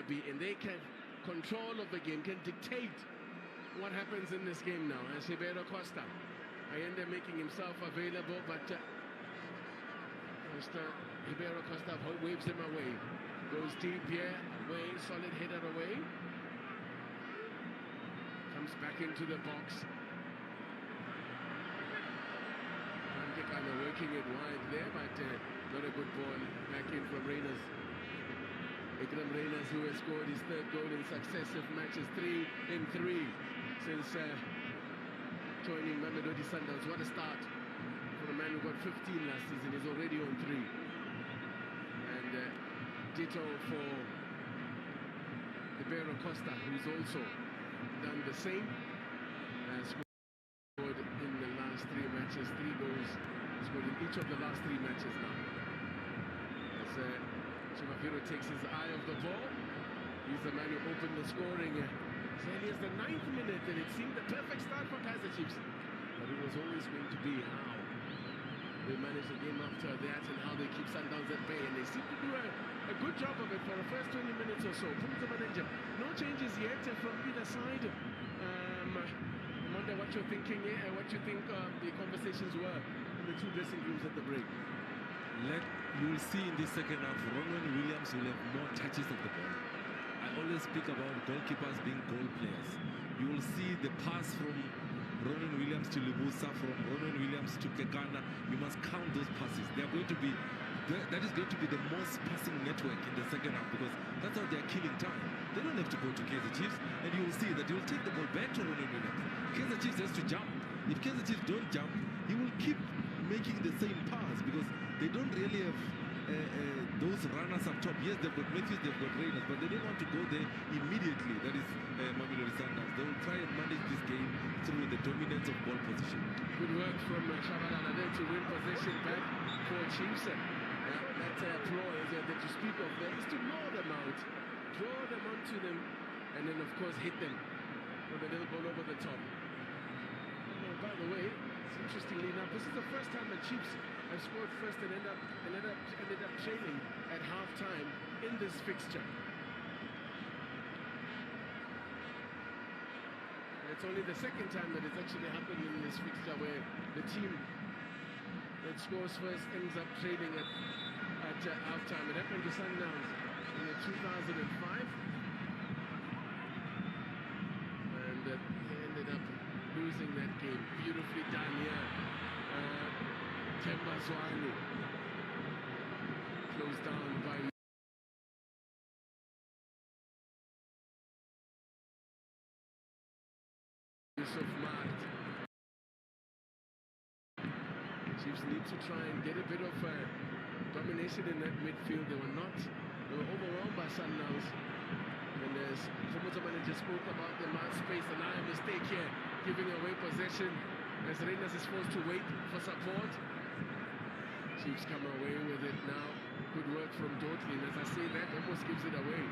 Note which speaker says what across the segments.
Speaker 1: to be in. They can control of the game, can dictate what happens in this game now. As Ribeiro Costa, Allende making himself available, but Ribeiro Costa waves him away. Goes deep here, away, solid header away. Comes back into the box. Kind of working it wide there, but not a good ball back in from Reyners. Ikram Reyners, who has scored his third goal in successive matches, 3 in 3 since joining Mamelodi Sundowns. What a start for a man who got 15 last season. He's already on 3. And ditto for Ribeiro Costa, who's also done the same. Scored in the last 3 matches, 3 goals scored in each of the last 3 matches now. As Chimafiro takes his eye off the ball, he's the man who opened the scoring as early as the 9th minute, and it seemed the perfect start for Kaizer Chiefs. But it was always going to be how they manage the game after that and how they keep Sundowns at bay, and they seem to do a good job of it for the first 20 minutes or so. No changes yet from either side. I wonder what you're thinking here, what you think the conversations were in the 2 dressing rooms at the break.
Speaker 2: You will see in this second half, Ronwen Williams will have more touches of the ball. I always speak about goalkeepers being goal players. You will see the pass from Ronwen Williams to Libusa, from Ronwen Williams to Kekana. You must count those passes. They are going to be, that is going to be the most passing network in the second half, because that's how they are killing time. They don't have to go to Kaizer Chiefs, and you will see that he will take the ball back to Ronwen Williams. Kaizer Chiefs has to jump. If Kaizer Chiefs don't jump, he will keep making the same pass, because they don't really have those runners up top. Yes, they've got Midfield, they've got Reyners, but they don't want to go there immediately. That is Mamelodi Sundowns. They will try and manage this game through the dominance of ball position.
Speaker 1: Good work from Shabalala there to win possession back for Chiefs. That ploy that you speak of there is to lure them out, draw them onto them, and then of course hit them with a little ball over the top. By the way, interestingly enough, this is the first time the Chiefs have scored first and ended up trailing at half-time in this fixture. And it's only the second time that it's actually happened in this fixture where the team that scores first ends up trailing at half-time. It happened to Sundowns in 2005. And they ended up losing that game. Beautifully done here. Temba Zwane closed down by Yusuf Mart. Chiefs need to try and get a bit of domination in that midfield. They were overwhelmed by Sundowns. And as the manager spoke about the man space, and I a mistake here, giving away possession as Reyners is forced to wait for support. Chiefs come away with it now. Good work from Dotley, and as I say that, almost gives it away.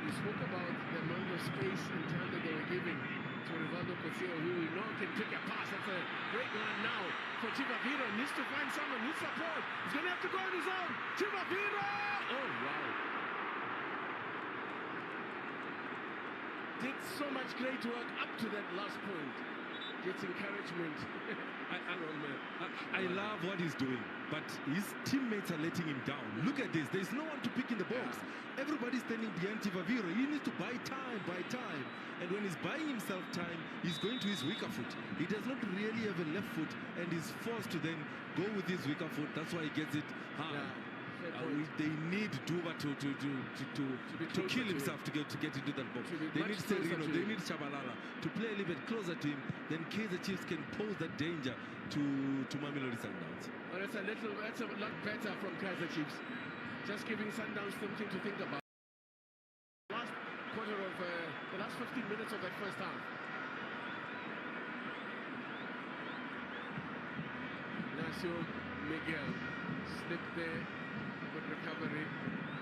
Speaker 1: You spoke about the amount of space and time that they were giving to Rivaldo Koseo, who we know can pick a pass. That's a great one now for Chimafiro. Needs to find someone, needs support. He's going to have to go on his own. Chimafiro! Oh, wow. Did so much great work up to that last point. Gets encouragement.
Speaker 2: I love what he's doing, but his teammates are letting him down. Look at this. There's no one to pick in the box. Everybody's standing behind Chimafiro. He needs to buy time. And when he's buying himself time, he's going to his weaker foot. He does not really have a left foot, and he's forced to then go with his weaker foot. That's why he gets it hard. They need Duba to kill himself to get into that box. They need Serino, they need Shabalala to play a little bit closer to him. Then Kaizer Chiefs can pose that danger to Mamelodi Sundowns.
Speaker 1: Well, that's a lot better from Kaizer Chiefs. Just giving Sundowns something to think about. Last quarter of the last 15 minutes of that first half. Ignacio Miguel slipped there. Good recovery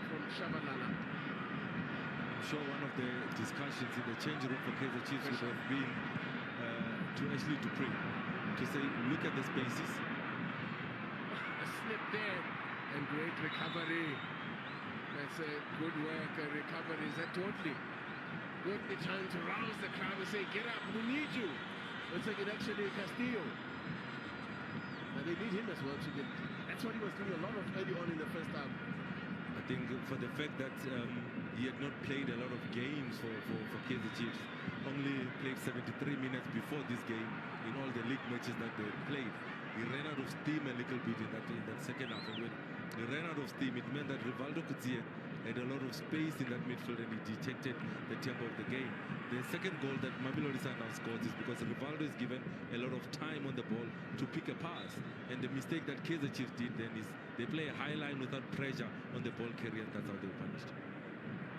Speaker 1: from Shabalala.
Speaker 2: I'm sure one of the discussions in the change room for Kaizer Chiefs would have been to actually to say, look at the spaces.
Speaker 1: A slip there and great recovery. That's a good work, recoveries. Totally trying to rouse the crowd and say, get up, we need you. Looks like it actually Castillo. And they need him as well to get. That's what he was doing a lot of early on in the first half.
Speaker 2: I think for the fact that he had not played a lot of games for Kaizer Chiefs, only played 73 minutes before this game in all the league matches that they played. He ran out of steam a little bit in that second half. And when he ran out of steam, it meant that Rivaldo Kudzie had a lot of space in that midfield and he detected the tempo of the game. The second goal that Mamelodi Sundowns scored is because Rivaldo is given a lot of time on the ball to pick a pass. And the mistake that Kaizer Chiefs did then is they play a high line without pressure on the ball carrier. That's how they were punished.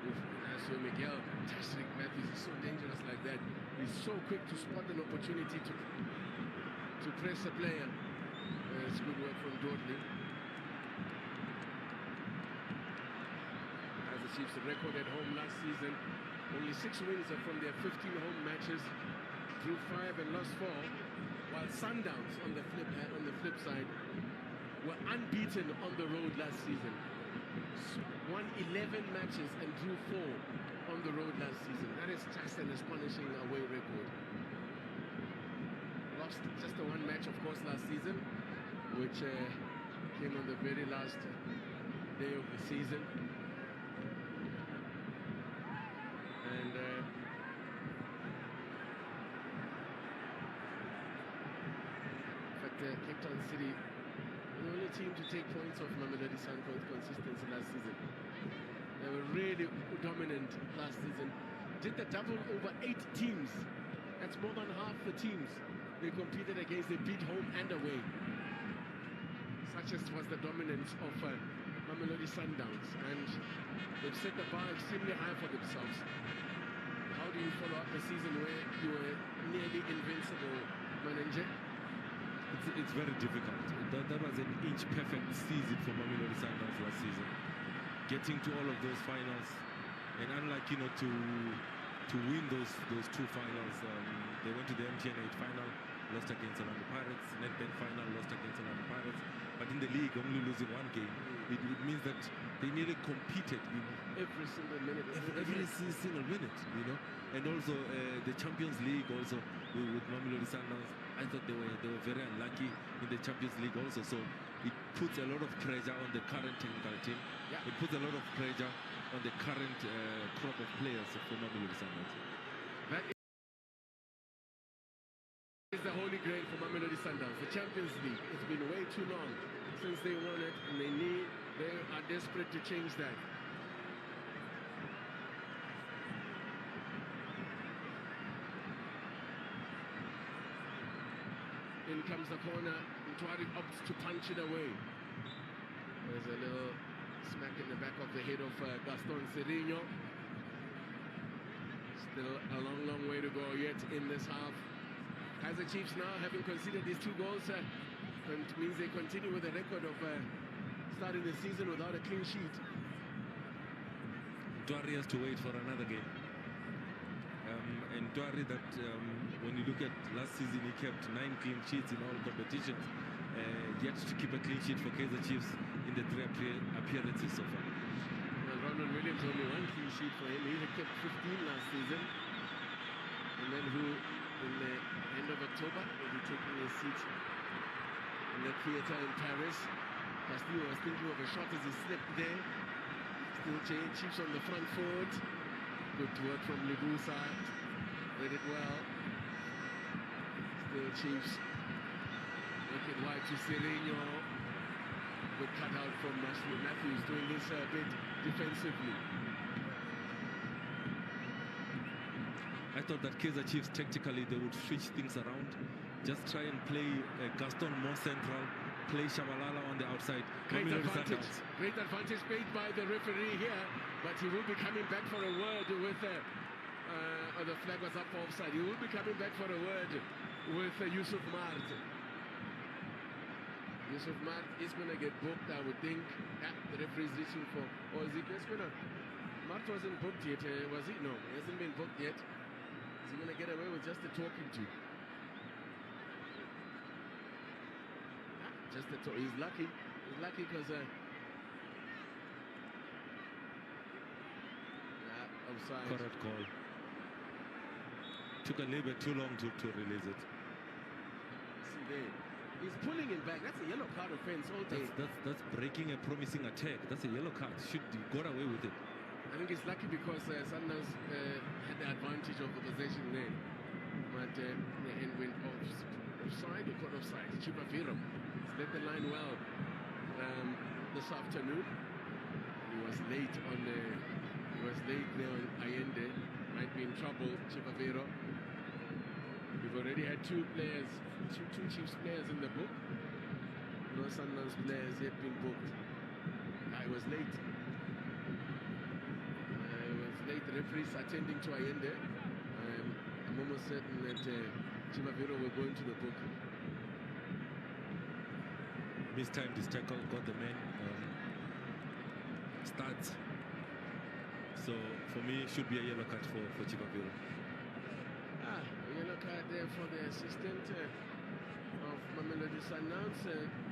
Speaker 1: Ignacio Miguel, fantastic. Matthews is so dangerous like that. He's so quick to spot an opportunity to press a player. It's good work from Dordley. Kaizer Chiefs record at home last season. Only 6 wins are from their 15 home matches. Drew 5 and lost 4. While Sundowns on the flip side were unbeaten on the road last season. Won 11 matches and drew 4 on the road last season. That is just an astonishing away record. Lost just the 1 match, of course, last season, which came on the very last day of the season. And in fact, Cape Town City, the only team to take points off Mamelodi Sundowns consistency last season. They were really dominant last season. Did the double over 8 teams. That's more than half the teams they competed against. They beat home and away. Such as was the dominance of Mamelodi Sundowns. And they've set the bar extremely high for themselves. How do you follow up a season where you were nearly invincible, Manenje?
Speaker 2: It's very difficult. That was an inch-perfect season for Mamelodi Sundowns last season. Getting to all of those finals, and unlike to win those 2 finals, they went to the MTN 8 final, lost against Orlando Pirates, Nedbank final, lost against Orlando Pirates, but in the league only losing 1 game. It means that they nearly competed in
Speaker 1: every single minute,
Speaker 2: every single minute, and also the Champions League also with Mamelodi Sundowns. I thought they were very unlucky in the Champions League also, so it puts a lot of pressure on the current technical team.
Speaker 1: Yeah.
Speaker 2: It puts a lot of pressure on the current crop of players for Mamelodi Sundowns.
Speaker 1: That is the holy grail for Mamelodi Sundowns, the Champions League. It's been way too long since they won it, and they are desperate to change that. In comes the corner, Ntwari opts to punch it away. There's a little smack in the back of the head of Gaston Serino. Still a long way to go yet in this half. Kaizer Chiefs now, having conceded these 2 goals, means they continue with the record of starting the season without a clean sheet.
Speaker 2: Ntwari has to wait for another game. And Ntwari, that when you look at last season, he kept 9 clean sheets in all competitions. Yet to keep a clean sheet for Kaizer Chiefs in the 3 appearances so far.
Speaker 1: Well, Ronald Williams only 1 clean sheet for him. He had kept 15 last season. And then who, in the end of October, will be taking his seat in the theatre in Paris. Castillo was thinking of a shot as he slipped there. Still Chiefs on the front foot. Good work from Libusa. Read it well. Still Chiefs. Make it wide to Sereno. Good cutout from Matthews doing this a bit defensively.
Speaker 2: I thought that Kaizer Chiefs tactically they would switch things around, just try and play Gaston more central, play Shabalala on the outside.
Speaker 1: Great advantage made by the referee here, but he will be coming back for a word with the flag was up for offside. He will be coming back for a word with Yusuf Mart. Yusuf Mart is going to get booked, I would think. Yeah, the referee is reaching for, or is he just going to? Mart wasn't booked yet, was he? No, he hasn't been booked yet. Is he going to get away with just the talking to? Yeah, just the talk. He's lucky. He's lucky because offside.
Speaker 2: Correct call. Took a little bit too long to release it.
Speaker 1: See there. He's pulling him back. That's a yellow card offense all day.
Speaker 2: That's breaking a promising attack. That's a yellow card. Should you got away with it?
Speaker 1: I think he's lucky because Sundowns had the advantage of the possession there. But the end went offside. He got offside. Chipaviro has led the line well this afternoon. He was late on he was late there on Allende. Might be in trouble, Chipaviro. We've already had two Chiefs players in the book. No Sundowns players yet been booked. I was late. The referees attending to Allende. I'm almost certain that Chipaviro will go into the book.
Speaker 2: Mistimed this tackle, got the man. Starts. So for me, it should be a yellow card for Chipaviro.
Speaker 1: A yellow card there for the assistant of Mamelodi Sundowns,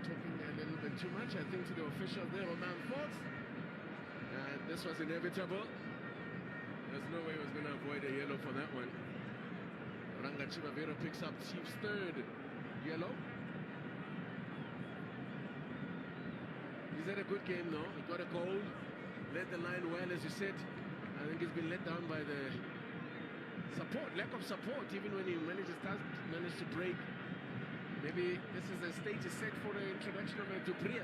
Speaker 1: talking a little bit too much, I think, to the official there, Roman Fox. This was inevitable. There's no way he was going to avoid a yellow for that one. Ranga Chipaviro picks up Chief's third yellow. He's had a good game though. He got a goal, led the line well, as you said. I think he's been let down by the support, lack of support, even when he managed to break. Maybe this is a stage set for the introduction of a Dupree.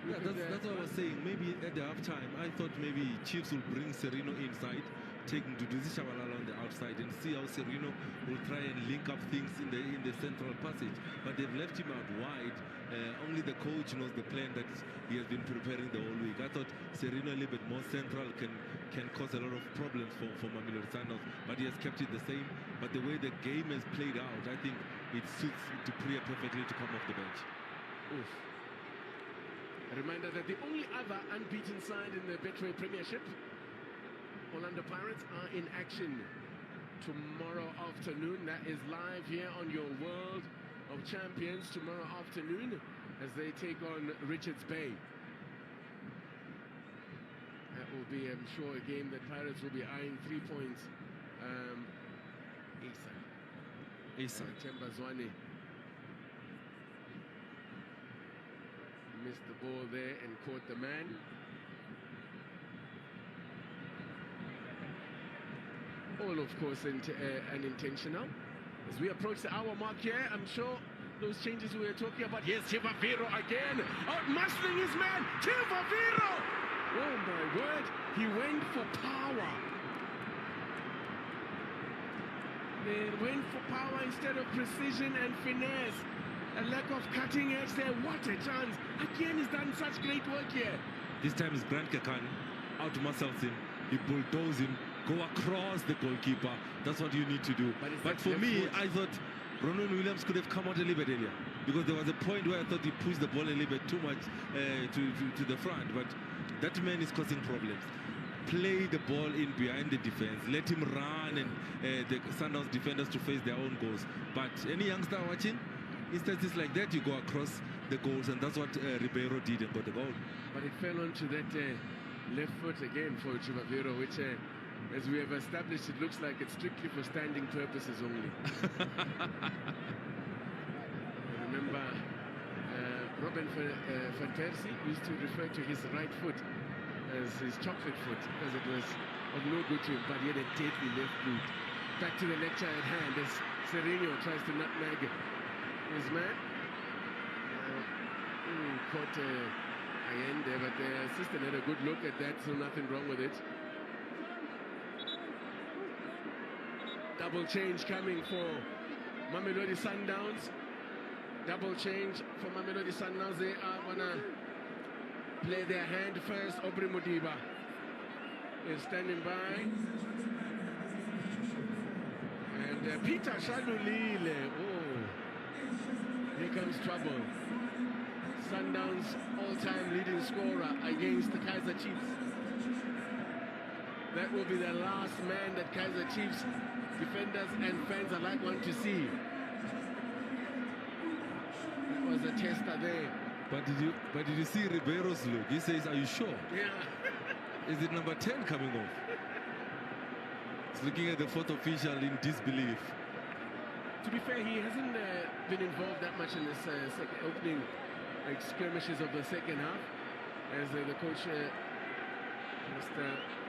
Speaker 2: Yeah, that's what I was saying. Maybe at the halftime, I thought maybe Chiefs will bring Serino inside, taking Duduzi Shabalala on the outside, and see how Serino will try and link up things in the central passage. But they've left him out wide. Only the coach knows the plan that he has been preparing the whole week. I thought Serino a little bit more central can cause a lot of problems for Mamelodi Sundowns, but he has kept it the same. But the way the game has played out, I think it suits Dupree perfectly to come off the bench.
Speaker 1: Oof. A reminder that the only other unbeaten side in the Betway Premiership, Orlando Pirates, are in action tomorrow afternoon. That is live here on your World of Champions tomorrow afternoon as they take on Richards Bay. That will be, I'm sure, a game that Pirates will be eyeing 3 points. Asa Temba Zwane missed the ball there and caught the man. All, of course, unintentional. As we approach the hour mark here, I'm sure those changes we were talking about. Here's Chipaviro again, out muscling his man. Chipaviro! Oh my word, he went for power. They went for power instead of precision and finesse. A lack of cutting edge there. What a chance. Again, he's done such great work here.
Speaker 2: This time is Grant Kekan out-muscles him. He bulldozes him. Go across the goalkeeper. That's what you need to do. But for me, I thought Ronan Williams could have come out a little bit earlier, because there was a point where I thought he pushed the ball a little bit too much to the front. But that man is causing problems. Play the ball in behind the defense. Let him run and the Sundowns defenders to face their own goals. But any youngster watching, instances like that, you go across the goals, and that's what Ribeiro did and got the goal.
Speaker 1: But it fell onto that left foot again for Chipaviro, which, as we have established, it looks like it's strictly for standing purposes only. I remember Robin van Persie used to refer to his right foot as his chocolate foot, because it was of no good to him, but he had a deadly left boot. Back to the lecture at hand as Serino tries to nutmeg his man. Caught Allende, but the assistant had a good look at that, so nothing wrong with it. Double change coming for Mamelodi Sundowns. Double change for Mamelodi Sundowns. They are gonna play their hand first. Aubrey Modiba is standing by. And Peter Shadulile. Oh, here comes trouble. Sundowns' all-time leading scorer against the Kaizer Chiefs. That will be the last man that Kaizer Chiefs defenders and fans are like want to see. It was a tester there.
Speaker 2: But did you see Ribeiro's look? He says, "Are you sure?"
Speaker 1: Yeah.
Speaker 2: Is it number 10 coming off? looking at the fourth official in disbelief.
Speaker 1: To be fair, he hasn't been involved that much in this opening skirmishes of the second half, as the coach just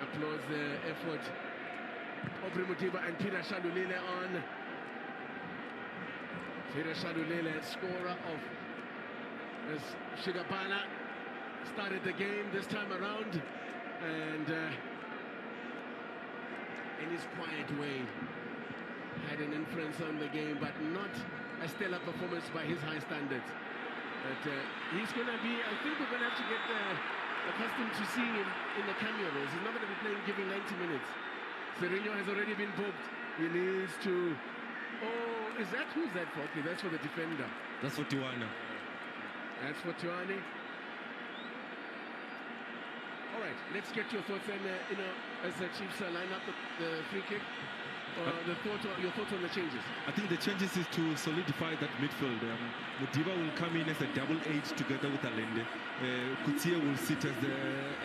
Speaker 1: applauds the effort. Aubrey Modiba and Peter Shalulile on. Peter Shalulile, scorer of as Shigapana started the game this time around, and in his quiet way had an influence on the game, but not a stellar performance by his high standards. But he's going to be, I think we're going to have to get accustomed to seeing him in the cameo roles. He's not going to be playing, giving 90 minutes. Sereno has already been booked. He needs to... Oh, who's that for? Okay, that's for the defender.
Speaker 2: That's for Tiwana.
Speaker 1: That's for Tiwana. All right, let's get your thoughts then, as the Chiefs line up the free kick. Your thoughts on the changes?
Speaker 2: I think the changes is to solidify that midfield. Modiba will come in as a double 8 together with Allende. Kutia will sit as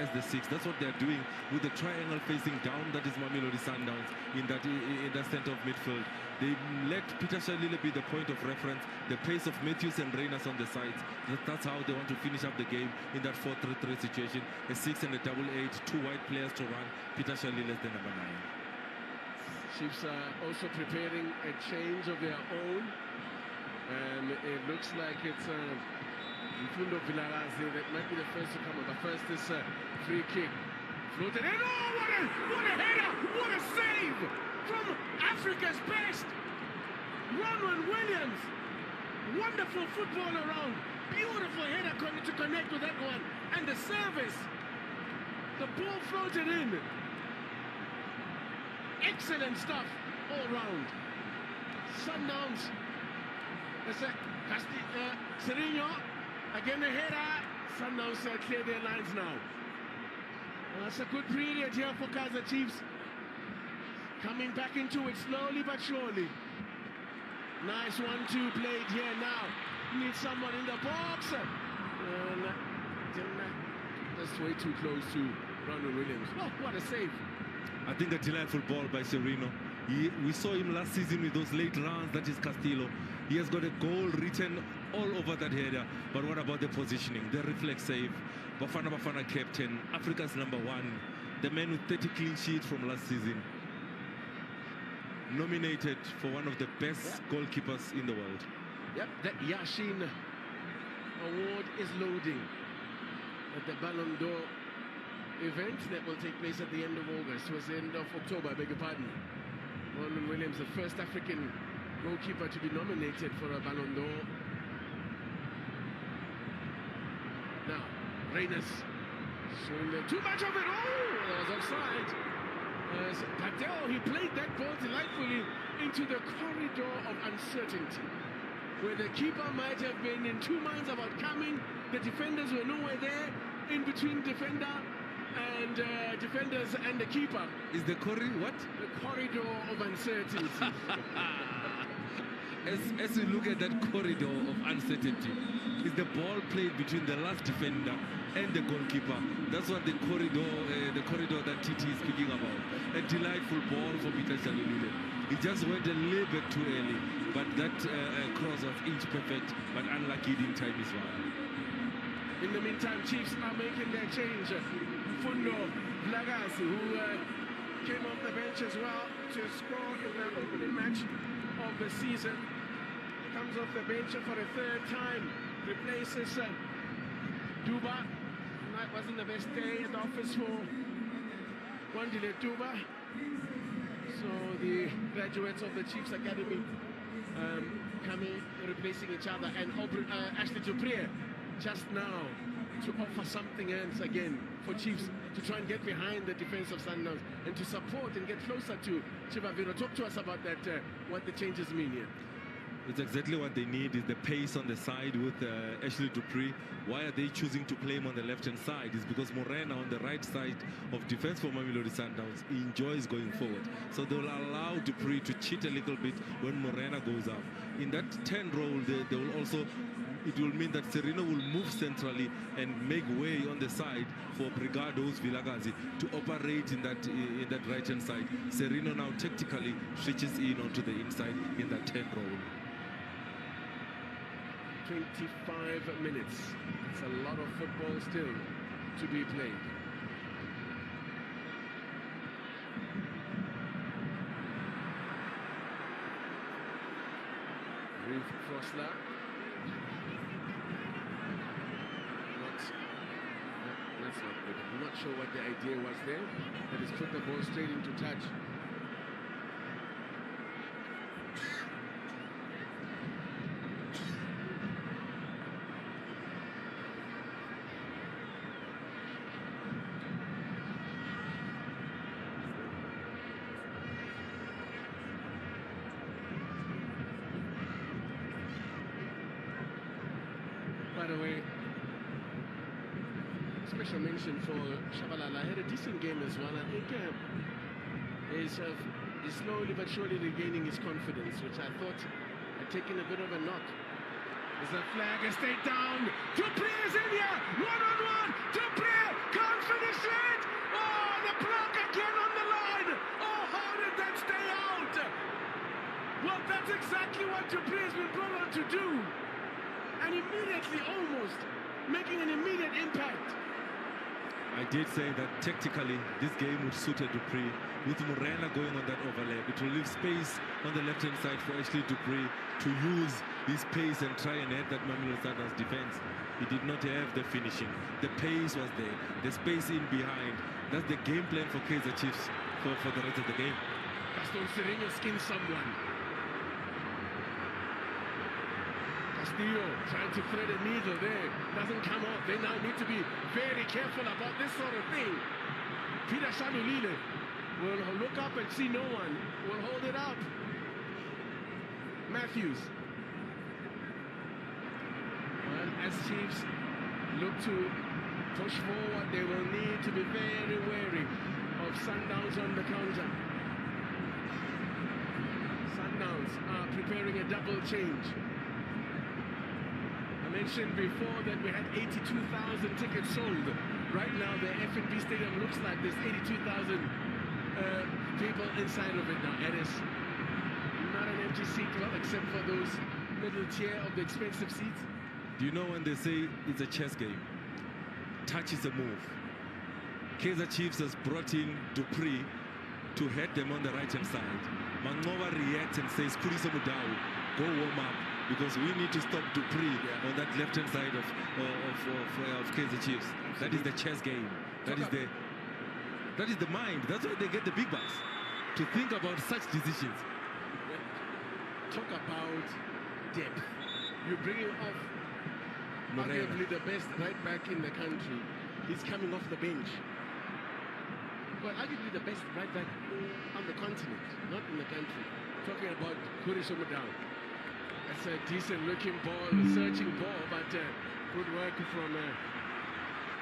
Speaker 2: the 6. That's what they're doing with the triangle facing down. That is Mamelodi Sundowns in that center of midfield. They let Peter Shalile be the point of reference. The pace of Matthews and Reynas on the sides. That's how they want to finish up the game in that 4-3-3 situation. A 6 and a double 8, 2 wide players to run. Peter Shalile is the number 9.
Speaker 1: Chiefs are also preparing a change of their own. It looks like it's Mfundo Vilarazi that might be the first to come up. But first, this free kick floated in. Oh, what a header! What a save from Africa's best, Ronwen Williams. Wonderful football around. Beautiful header to connect with that one. And the service. The ball floated in. Excellent stuff all round. Sundowns. Sereno again a header. Sundowns clear their lines now. That's a good period here for Kaizer Chiefs. Coming back into it slowly but surely. Nice 1-2 played here now. Need someone in the box. That's way too close to Ronald Williams. Oh, what a save.
Speaker 2: I think a delightful ball by Sereno. We saw him last season with those late runs. That is Castillo. He has got a goal written all over that header. But what about the positioning? The reflex save. Bafana Bafana captain. Africa's number 1. The man with 30 clean sheets from last season. Nominated for one of the best goalkeepers in the world.
Speaker 1: Yep, that Yashin award is loading at the Ballon d'Or event that will take place at the end of August. It was the end of October, I beg your pardon. Ronwen Williams, the first African goalkeeper to be nominated for a Ballon d'Or. Now, Reynas showing them too much of it. Oh, that was offside. Padel, he played that ball delightfully into the corridor of uncertainty, where the keeper might have been in two minds about coming. The defenders were nowhere there, in between defenders and the keeper.
Speaker 2: Is the what?
Speaker 1: The corridor of uncertainty.
Speaker 2: As we look at that corridor of uncertainty, is the ball played between the last defender and the goalkeeper. That's what the corridor that TT is speaking about. A delightful ball for Peter Shalulile. He just went a little bit too early, but that cross was inch perfect, but unlucky in time as well.
Speaker 1: In the meantime, Chiefs are making their change. Fundo Blagazi, who came off the bench as well to score in the opening match of the season, comes off the bench for a third time, replaces Duba. Tonight wasn't the best day at the office for Wandile Duba. So the graduates of the Chiefs Academy coming, replacing each other, and Ashley Dupree just now to offer something else again for Chiefs to try and get behind the defense of Sundowns and to support and get closer to Chivaviro. Talk to us about that, what the changes mean here.
Speaker 2: It's exactly what they need, is the pace on the side with Ashley Dupree. Why are they choosing to play him on the left-hand side? It's because Morena on the right side of defense for Mamelodi Sundowns, he enjoys going forward. So they'll allow Dupree to cheat a little bit when Morena goes up. In that 10 role, they will also it will mean that Serino will move centrally and make way on the side for Brigado's Vilakazi to operate in that right-hand side. Serino now tactically switches in onto the inside in that 10 role.
Speaker 1: 25 minutes. It's a lot of football still to be played. Ruth Frosler. That's not good. I'm not sure what the idea was there. That is put the ball straight into touch. By the way, special mention for Shabalala. Had a decent game as well. I think is slowly but surely regaining his confidence, which I thought had taken a bit of a knock. There's a flag, a stay down. Dupree is in here. One-on-one. Dupree can't finish it. Oh, the block again on the line. Oh, how did that stay out? Well, that's exactly what Dupree has been brought on to do. And immediately, almost making an immediate impact.
Speaker 2: I did say that tactically this game would suit Dupree with Morena going on that overlap. It will leave space on the left-hand side for Ashley Dupree to use his pace and try and head that Mamelodi Sundowns defense. He did not have the finishing. The pace was there. The space in behind. That's the game plan for Kaizer Chiefs for the rest of the game.
Speaker 1: Gaston Sereno skins someone. Castillo trying to thread a needle there. Doesn't come off. They now need to be very careful about this sort of thing. Peter Shalulile will look up and see no one. Will hold it up. Matthews. Well, as Chiefs look to push forward, they will need to be very wary of Sundowns on the counter. Sundowns are preparing a double change. I mentioned before that we had 82,000 tickets sold. Right now, the F&B Stadium looks like there's 82,000 people inside of it now. It is not an empty seat, well, except for those middle tier of the expensive seats.
Speaker 2: Do you know when they say it's a chess game? Touch is a move. Kaizer Chiefs has brought in Dupree to head them on the right-hand side. Mangoba reacts and says, Khuriso Mudau, go warm up, because we need to stop Dupree on that left-hand side of Kaizer Chiefs. Absolutely. That is the chess game. That is the mind. That's why they get the big bucks, to think about such decisions.
Speaker 1: Talk about depth. You're bringing off arguably the best right back in the country. He's coming off the bench. Well, arguably the best right back on the continent, not in the country. Talking about Khuriso Mudau. That's a decent looking ball, a searching ball, but good work from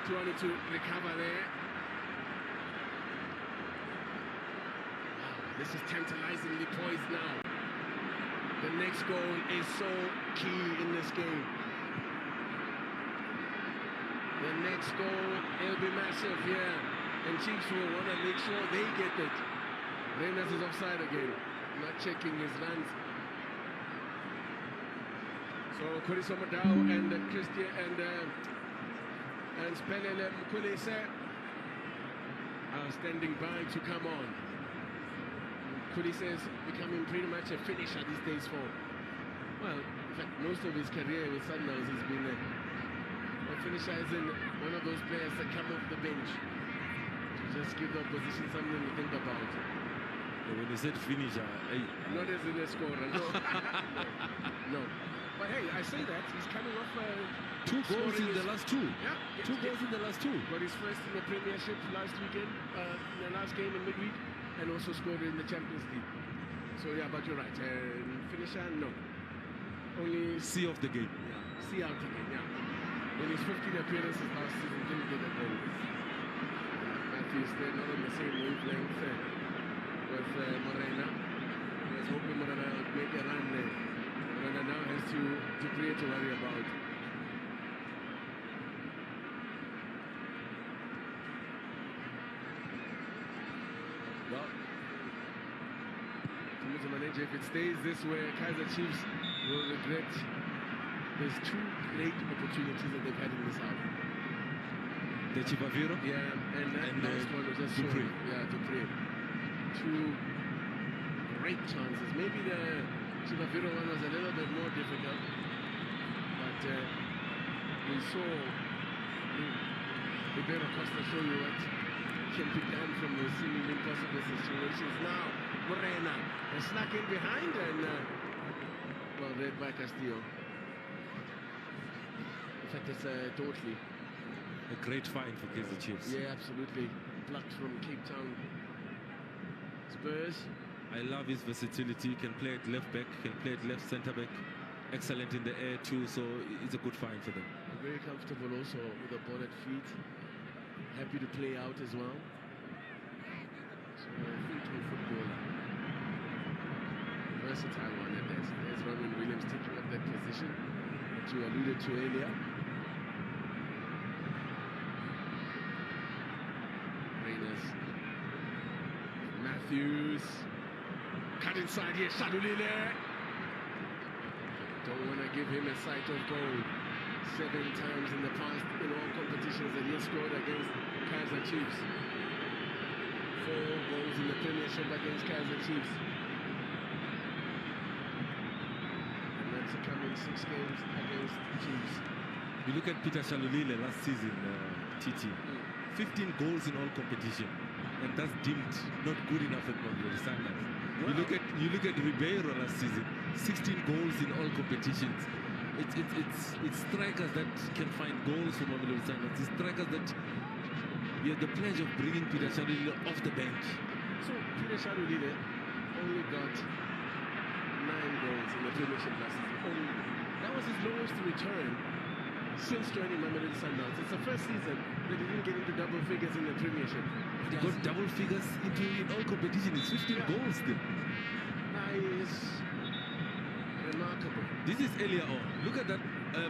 Speaker 1: Tuani to recover there. Wow, this is tantalizingly poised now. The next goal is so key in this game. The next goal, it'll be massive here. And Chiefs will want to make sure they get it. Reynolds is offside again, not checking his runs. So Khuriso Mudau and Christian and Spelele Mkhulise are standing by to come on. Khulise is becoming pretty much a finisher these days for, well, in fact, most of his career with Sundowns has been a finisher, as in one of those players that come off the bench to just give the opposition something to think about.
Speaker 2: When you said finisher, hey.
Speaker 1: Not as in a scorer, no. No. But hey, I say that he's coming off
Speaker 2: 2 goals in the last 2.
Speaker 1: Yeah,
Speaker 2: 2 goals in the last 2.
Speaker 1: Got his first in the Premiership last weekend, in the last game in midweek, and also scored in the Champions League. So yeah, but you're right. Finisher, no. Only
Speaker 2: C of the game.
Speaker 1: Yeah, C out the game. Yeah. In his 15 appearances last season, didn't get a goal. Matthews, they're not on the same wavelength with Morena. He was hoping Morena would make a run there. Morena now has to Dupree to worry about. manager, if it stays this way, Kaizer Chiefs will regret. There's two great opportunities that they've had in this half.
Speaker 2: The Chipaviro?
Speaker 1: Yeah, and that last one was just
Speaker 2: Dupree.
Speaker 1: Dupree. Two great chances. Maybe the Chipaviro one was a little bit more difficult, but we saw Ribeiro Costa show you what can be done from those seemingly impossible situations. Now, Morena is snuck in behind and, well, read by Castillo. In fact, it's totally.
Speaker 2: A great find for Kaizer Chiefs.
Speaker 1: Yeah, absolutely. Plucked from Cape Town Spurs.
Speaker 2: I love his versatility. He can play at left back, can play at left centre back. Excellent in the air too, so it's a good find for them.
Speaker 1: Very comfortable also with the ball at feet. Happy to play out as well. So thinking footballer. Versatile one at that. There's Roman Williams taking up that position that you alluded to earlier. Reyners. Matthews. Cut inside here, Shadulile. Don't want to give him a sight of goal. 7 times in the past in all competitions that he has scored against Kaizer Chiefs. 4 goals in the Premiership against Kaizer Chiefs. And that's coming 6 games against Chiefs.
Speaker 2: You look at Peter Shalulile last season, TT. 15 goals in all competition, and that's deemed not good enough at Mamelodi Sundowns. Wow. You look at Ribeiro last season, 16 goals in all competitions. It's strikers that can find goals for Mamelodi Sundowns. It's strikers that you have the pleasure of bringing Peter Shalulile off the bench.
Speaker 1: So Peter Shalulile only got 9 goals in the Premiership last season. Only. That was his lowest return since joining Mamelodi Sundowns. It's the first season that he didn't get into double figures in the Premiership.
Speaker 2: He got double figures in all competition. It's 15 goals still.
Speaker 1: That is remarkable.
Speaker 2: This is earlier on. Look at that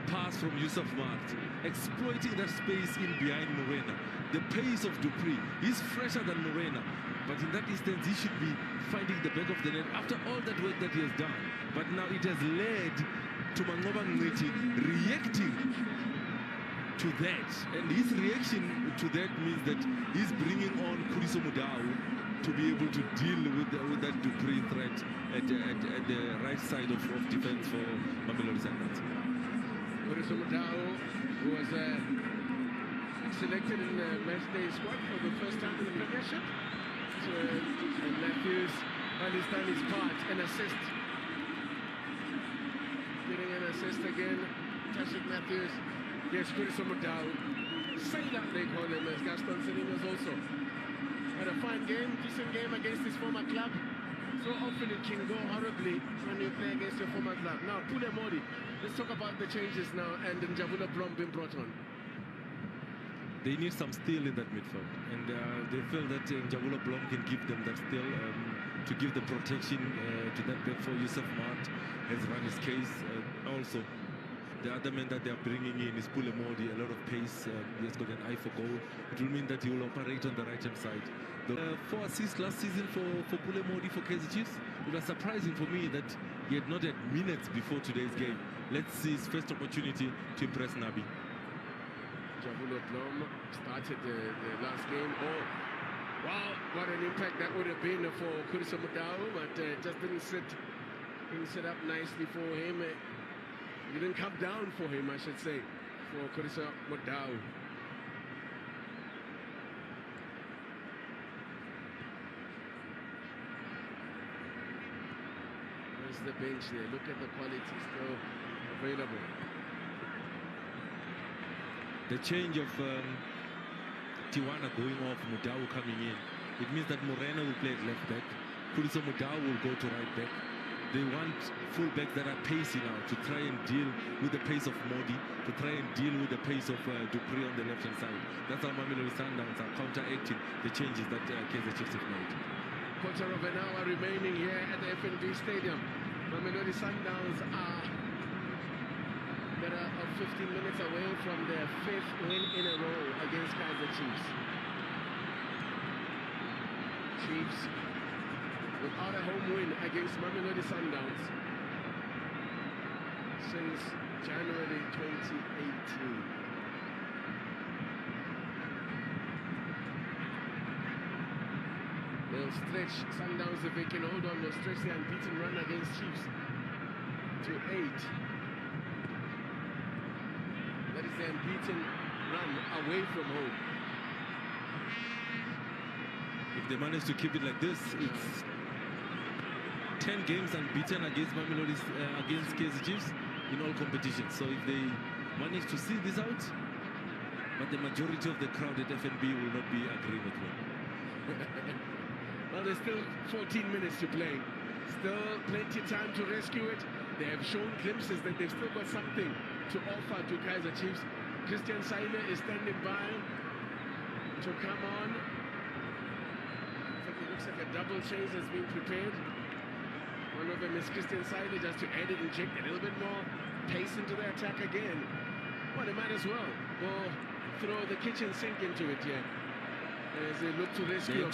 Speaker 2: pass from Yusuf Mart, exploiting that space in behind Morena. The pace of Dupree. He's fresher than Morena, but in that instance he should be finding the back of the net after all that work that he has done. But now it has led to Mangoba Ngiti reacting to that, and his reaction to that means that he's bringing on Kuriso Mudau to be able to deal with that Dupree threat at the right side of defense for Mamelodi Sundowns.
Speaker 1: Kuriso Mudau, who was selected in the matchday squad for the first time in the Premiership. So, and Matthews, while he's done his part, an assist. Getting an assist again, Tashik Matthews. Yes, Kuriso Mudau. Sailor, they call him, as Gaston Salinas also. Had a fine game, decent game against his former club. So often it can go horribly when you play against your former club. Now, Pule Modi, let's talk about the changes now and Njavula Blom being brought on.
Speaker 2: They need some steel in that midfield, and they feel that Njavula Blom can give them that steel to give the protection to that back for Yusuf Mart has run his case. Also, the other man that they are bringing in is Pule Modi, a lot of pace. He has got an eye for goal. It will mean that he will operate on the right-hand side. The 4 assists last season for Pule Modi for Kaizer Chiefs. It was surprising for me that he had not had minutes before today's game. Let's see his first opportunity to impress Nabi.
Speaker 1: Njavula Blom started the last game. Oh, wow, what an impact that would have been for Kuriso Mudau, but just didn't sit up nicely for him. It didn't come down for him, I should say, for Kuriso Mudau. There's the bench there. Look at the quality still available.
Speaker 2: The change of Tiwana going off, Mudau coming in. It means that Morena will play at left back. Kuriso Mudau will go to right back. They want full-backs that are pacey now to try and deal with the pace of Modi, to try and deal with the pace of Dupree on the left-hand side. That's how Mamelodi Sundowns are counteracting the changes that Kaizer Chiefs have made.
Speaker 1: Quarter of an hour remaining here at the FNB Stadium. Mamelodi Sundowns are better of 15 minutes away from their 5th win in a row against Kaizer Chiefs. Chiefs with out-of-home win against Mamelodi Sundowns since January 2018. They'll stretch Sundowns if they can hold on. They'll stretch the unbeaten run against Chiefs to 8. That is the unbeaten run away from home.
Speaker 2: If they manage to keep it like this, it's 10 games unbeaten against Mamelodi, against Kaizer Chiefs in all competitions. So if they manage to see this out, but the majority of the crowd at FNB will not be agreeing with me.
Speaker 1: Well, there's still 14 minutes to play. Still plenty of time to rescue it. They have shown glimpses that they've still got something to offer to Kaizer Chiefs. Christian Saile is standing by to come on. It looks like a double change has been prepared. One of them is Christian Saile, just to add it, inject a little bit more pace into the attack again. Well, they might as well go throw the kitchen sink into it here as they look to rescue.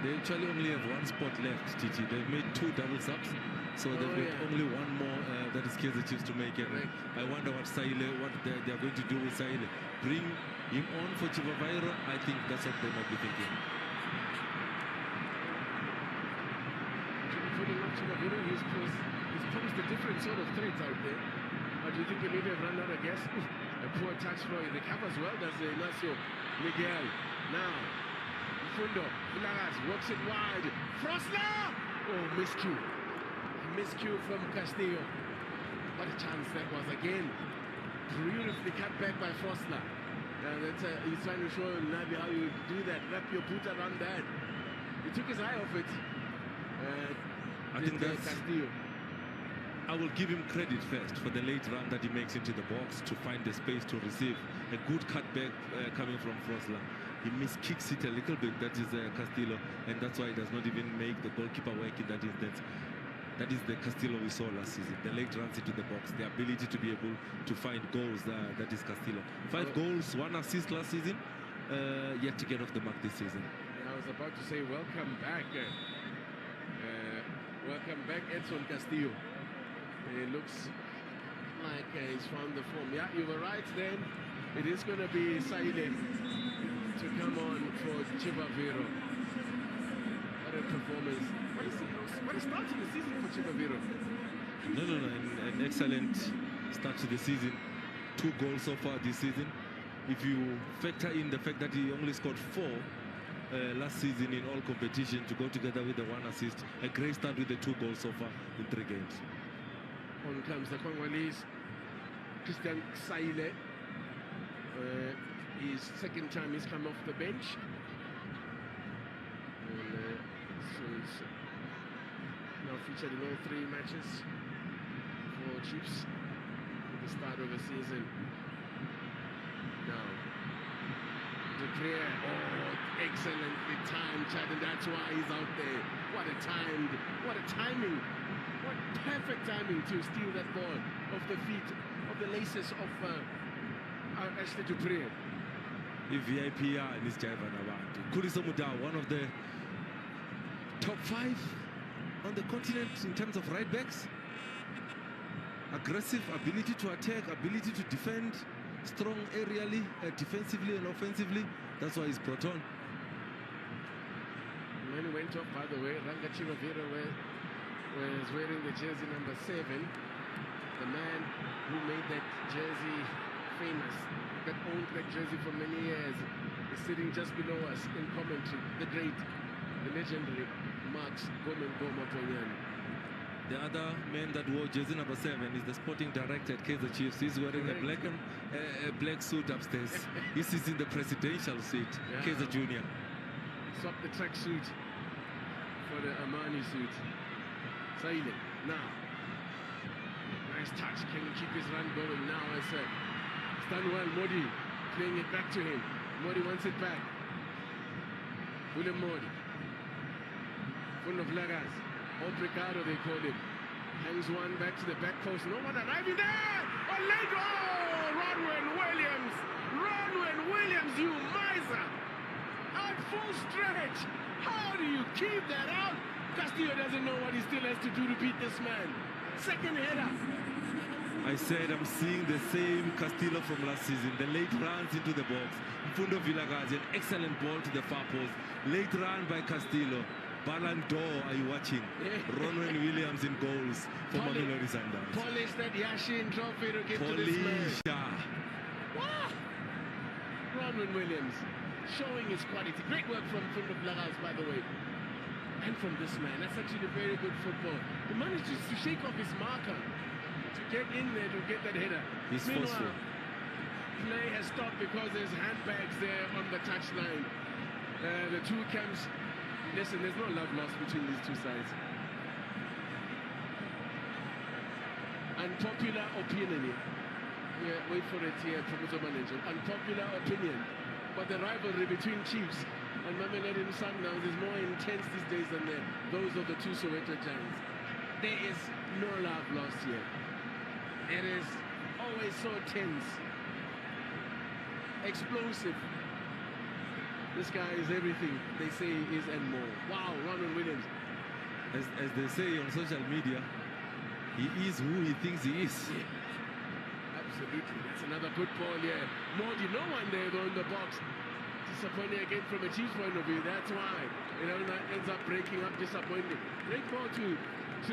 Speaker 2: They actually only have one spot left, Titi. They've made 2 double subs, so they've got only one more, that is Kaizer Chiefs to make it. Right. I wonder what they are going to do with Saile. Bring him on for Chivaviro? I think that's what they might be thinking.
Speaker 1: He's posed a different sort of threat out there. But do you think he maybe have run out of gas? A poor touch flow. He recovers well, does Ignacio Miguel. Now, Fundo, Vlagas works it wide. Frosler! Oh, miscue. Miscue from Castillo. What a chance that was again. Beautifully cut back by Frosler. He's trying to show Nabi how you do that. Wrap your boot around that. He took his eye off it.
Speaker 2: I think that's
Speaker 1: Castillo.
Speaker 2: I will give him credit first for the late run that he makes into the box to find the space to receive. A good cutback coming from Frosler. He miskicks it a little bit, that is Castillo, and that's why he does not even make the goalkeeper work in that instance. That is the Castillo we saw last season. The late runs into the box, the ability to be able to find goals, that is Castillo. 5 goals, 1 assist last season, yet to get off the mark this season.
Speaker 1: I was about to say, welcome back. Welcome back, Edson Castillo. It looks like he's found the form. Yeah, you were right then. It is going to be Saile to come on for Chivaviro. What a performance. What a start to the season for Chivaviro.
Speaker 2: No, an excellent start to the season. 2 goals so far this season. If you factor in the fact that he only scored 4 last season in all competition, to go together with the 1 assist, a great start with the 2 goals so far in 3 games.
Speaker 1: On comes the Congolese Christian Saile. His second time he's come off the bench. And so he's now featured in all 3 matches for Chiefs at the start of the season. Now, Dupree, excellently timed, Chad, and that's why he's out there. What a timing. What perfect timing to steal that ball off the feet, of the laces of Ashley Dupree.
Speaker 2: VIP and this Jaiva Nabantu. Kuriso Mudau, one of the top 5 on the continent in terms of right backs. Aggressive, ability to attack, ability to defend, strong aerially, defensively and offensively. That's why he's brought on.
Speaker 1: When he went off, by the way, Ranga Chivaviro was wearing the jersey number 7. The man who made that jersey famous, that owned that jersey for many years, is sitting just below us in commentary. The great, the legendary Max Goma Ponyani.
Speaker 2: The other man that wore jersey number 7 is the sporting director at Kaizer Chiefs. He's wearing a black suit upstairs. He sits in the presidential suite, yeah. Kaizer Junior.
Speaker 1: Swap the track suit for the Armani suit. Saile, now. Nice touch. Can he keep his run going now? As it's done well. Modi playing it back to him. Modi wants it back. William Modi. Full of Lagas. Obrigado, they call him. Hangs one back to the back post. No one arriving there. Orlando! Ronwen Williams, you miser! Out full stretch. How do you keep that out? Castillo doesn't know what he still has to do to beat this man. Second header.
Speaker 2: I said I'm seeing the same Castillo from last season. The late runs into the box. Mfundo Villagazi, an excellent ball to the far post. Late run by Castillo. Ballon d'Or, are you watching? Ronwen Williams in goals for Mamelodi Sundowns.
Speaker 1: Polish that Yashin trophy to give to this man. Wow! Ronwen Williams showing his quality. Great work from Mfundo Villagazi, by the way. And from this man. That's actually very good football. He manages to shake off his marker to get in there to get that header.
Speaker 2: He's forceful.
Speaker 1: Play has stopped because there's handbags there on the touchline. The two camps. Listen, there's no love lost between these two sides. Unpopular opinion. Yeah, wait for it here, promoter manager. Unpopular opinion. But the rivalry between Chiefs and Mamelodi and Sundowns is more intense these days than those of the two Soweto giants. There is no love lost here. It is always so tense. Explosive. This guy is everything they say he is and more. Wow, Ronwen Williams.
Speaker 2: As they say on social media, he is who he thinks he is.
Speaker 1: Yeah. Absolutely. That's another good ball, yeah. Modi, no one there though in the box. Disappointing again from a Chiefs point of view. That's why it ends up breaking up, disappointing. Great ball to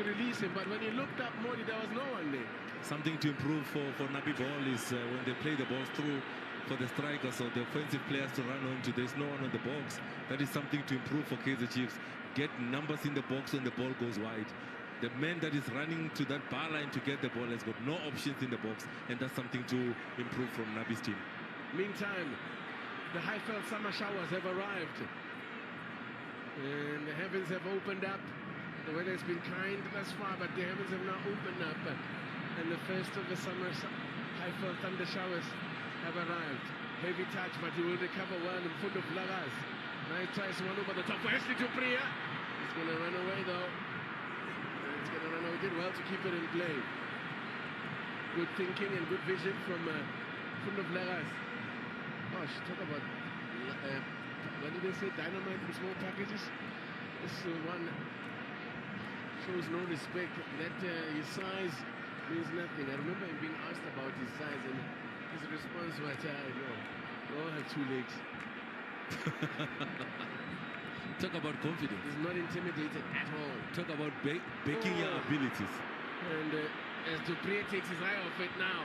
Speaker 1: release him, but when he looked up Modi, there was no one there.
Speaker 2: Something to improve for Nabi Ball is when they play the balls through for the strikers or the offensive players to run onto. There's no one on the box. That is something to improve for Kaizer Chiefs. Get numbers in the box when the ball goes wide. The man that is running to that bar line to get the ball has got no options in the box, and that's something to improve from Nabi's team.
Speaker 1: Meantime, the Highveld summer showers have arrived, and the heavens have opened up. The weather has been kind thus far, but the heavens have now opened up, and the first of the summer Highveld thunder showers have arrived. Heavy touch, but he will recover well in front of Villagazi. Now he tries one over the top for Ashley Dupria. He's going to run away though. He's going to run away. Did well to keep it in play. Good thinking and good vision from Villagazi. Gosh, talk about what did they say? Dynamite in small packages. This one shows no respect. That his size means nothing. I remember him being asked about his size, and his response was, no, we all have two legs.
Speaker 2: Talk about confidence.
Speaker 1: He's not intimidated at all.
Speaker 2: Talk about baking your abilities.
Speaker 1: And as Dupre takes his eye off it now,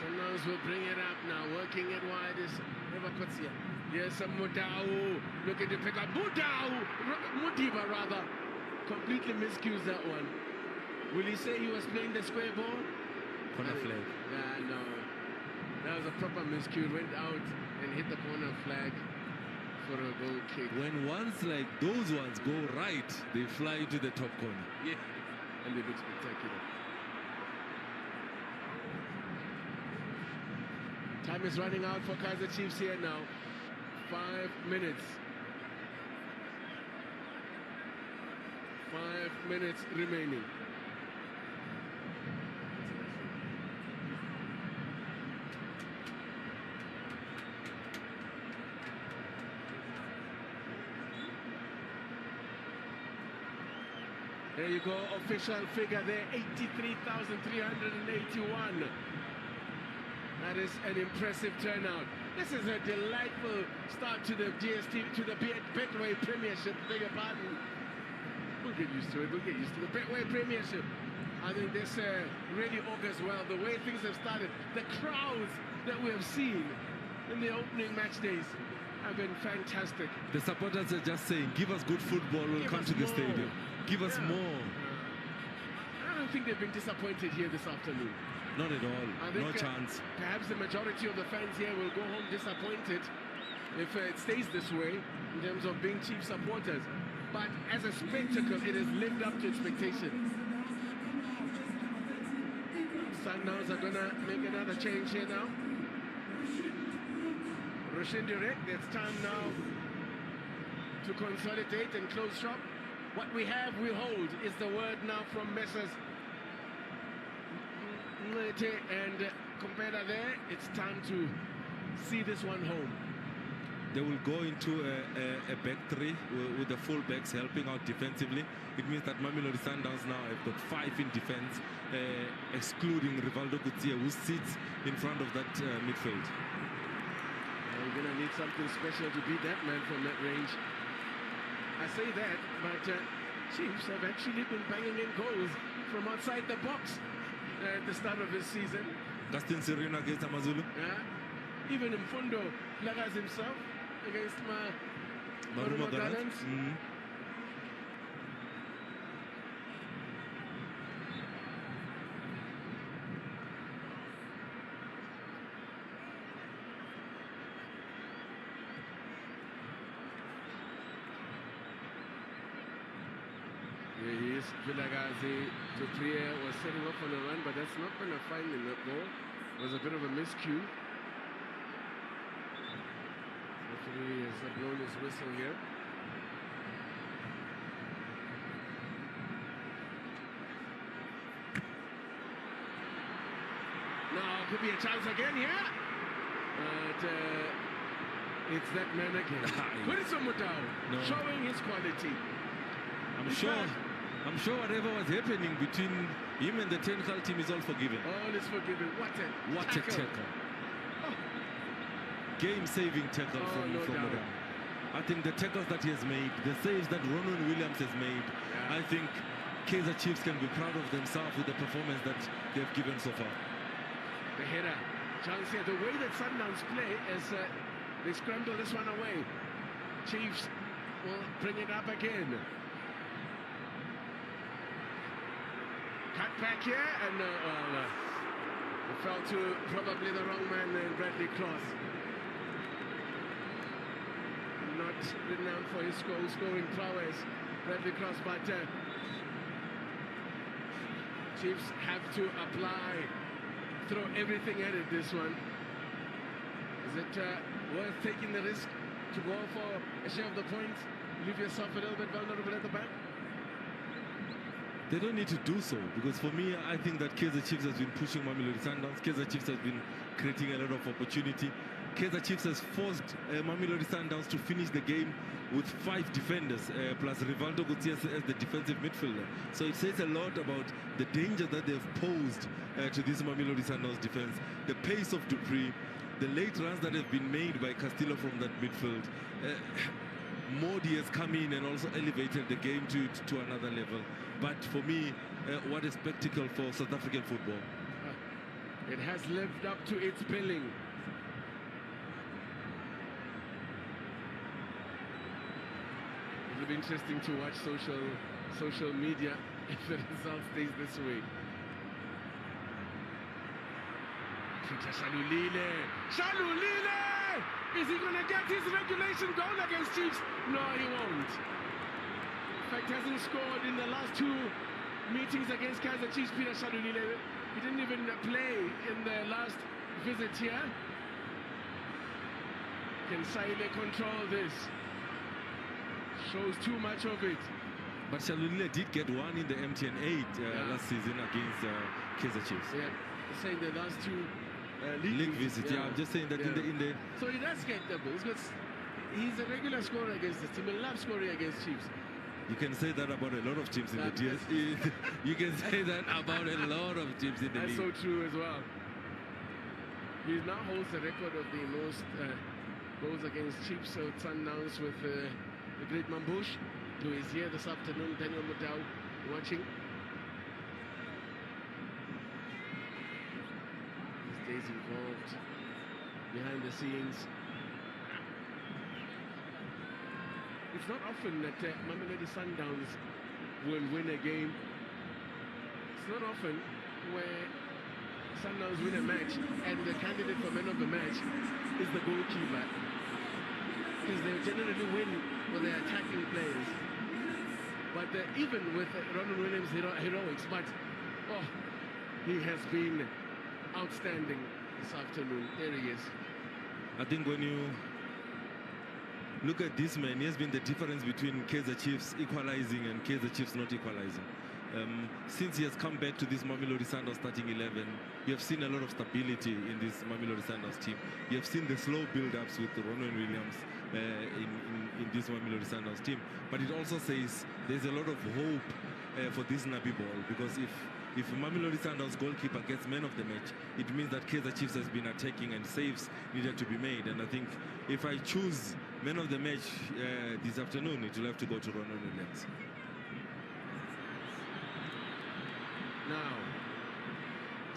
Speaker 1: Sundowns will bring it up now, working it wide is Evakotia. Yes, Mudau looking to pick up Mudiva rather. Completely miscues that one. Will he say he was playing the square ball?
Speaker 2: Corner flag.
Speaker 1: Yeah, no. That was a proper miscue. Went out and hit the corner flag for a goal kick.
Speaker 2: When ones like those ones go right, they fly to the top corner.
Speaker 1: Yeah, and they look spectacular. Time is running out for Kaizer Chiefs here now. 5 minutes. 5 minutes remaining. There you go, official figure there, 83,381. That is an impressive turnout. This is a delightful start to the Betway Premiership. Beg your pardon. We'll get used to it. We'll get used to the Betway Premiership. I think this really augurs well. The way things have started, the crowds that we have seen in the opening match days have been fantastic.
Speaker 2: The supporters are just saying, give us good football, we'll come to the stadium. Give us more.
Speaker 1: I don't think they've been disappointed here this afternoon.
Speaker 2: Not at all. No chance.
Speaker 1: Perhaps the majority of the fans here will go home disappointed if it stays this way in terms of being Chief supporters. But as a spectacle, it has lived up to expectation. Sundowns are going to make another change here now. Roshin Direct, it's time now to consolidate and close shop. What we have, we hold, is the word now from Messrs. And Competa there. It's time to see this one home.
Speaker 2: they will go into a back three with the full backs helping out defensively. It means that Mamelodi Sundowns now have got 5 in defense, excluding Rivaldo Gutierrez, who sits in front of that midfield.
Speaker 1: You're going to need something special to beat that man from that range. I say that, but Chiefs have actually been banging in goals from outside the box at the start of this season.
Speaker 2: Justin Serena against Amazulu.
Speaker 1: Even Mfundo Lagas himself against Marumo Gallants. Here he is, Villagazi. Duprier was setting off on a run, but that's not going to find in that goal. It was a bit of a miscue. Referee has blown his whistle here. Now could be a chance again here. But it's that man again. Kurisomutau showing his quality.
Speaker 2: I'm sure whatever was happening between him and the technical team is all forgiven.
Speaker 1: All is forgiven. What a tackle.
Speaker 2: Oh. Game-saving tackle from Mudau. I think the tackles that he has made, the saves that Ronan Williams has made, I think Kaizer Chiefs can be proud of themselves with the performance that they've given so far.
Speaker 1: The header. Chance here. The way that Sundowns play is they scramble this one away. Chiefs will bring it up again. Cut back here, and it fell to probably the wrong man, Bradley Cross. Not renowned for his scoring prowess, Bradley Cross, but Chiefs have to throw everything at it this one. Is it worth taking the risk to go for a share of the points? Leave yourself a little bit vulnerable at the back?
Speaker 2: They don't need to do so, because for me, I think that Kaizer Chiefs has been pushing Mamelodi Sundowns. Kaizer Chiefs has been creating a lot of opportunity. Kaizer Chiefs has forced Mamelodi Sundowns to finish the game with 5 defenders, plus Rivaldo Gutierrez as the defensive midfielder. So it says a lot about the danger that they've posed to this Mamelodi Sundowns defense. The pace of Dupree, the late runs that have been made by Castillo from that midfield. Modi has come in and also elevated the game to another level. But for me, what a spectacle for South African football.
Speaker 1: It has lived up to its billing. It'll be interesting to watch social media if the result stays this way. Shalulile! Is he going to get his regulation goal against Chiefs? No, he won't. In fact, hasn't scored in the last 2 meetings against Kaizer Chiefs. Peter Shalulile, he didn't even play in the last visit here. Can Saile control this? Shows too much of it.
Speaker 2: But Shalulile did get one in the MTN 8 last season against Kaizer Chiefs.
Speaker 1: Yeah, saying the last 2
Speaker 2: league visit. Yeah, I'm just saying that in the
Speaker 1: so he does get the goals because he's a regular scorer against this team. He loves scoring against Chiefs.
Speaker 2: You can say that about a lot of teams in the DS. You can say that about a lot of teams in the league.
Speaker 1: That's so true as well. He now holds the record of the most goals against Chiefs. So Sundowns with the great Mambush, who is here this afternoon. Daniel Mudau watching. Stays involved behind the scenes. It's not often that Mamelodi Sundowns will win a game. It's not often where Sundowns win a match and the candidate for man of the match is the goalkeeper, because they generally win with their attacking players. But even with Ronan Williams' heroics, but he has been outstanding this afternoon. There he is.
Speaker 2: I think when you look at this man, he has been the difference between Kaizer Chiefs equalizing and Kaizer Chiefs not equalizing. Since he has come back to this Mamelodi Sundowns starting 11, you have seen a lot of stability in this Mamelodi Sundowns team. You have seen the slow build-ups with Ronwen Williams in this Mamelodi Sundowns team. But it also says there's a lot of hope for this Nabi ball, because if Mamelodi Sundowns goalkeeper gets man of the match, it means that Kaizer Chiefs has been attacking and saves needed to be made. And I think if I choose man of the match this afternoon, it will have to go to Ronwen Williams.
Speaker 1: Now,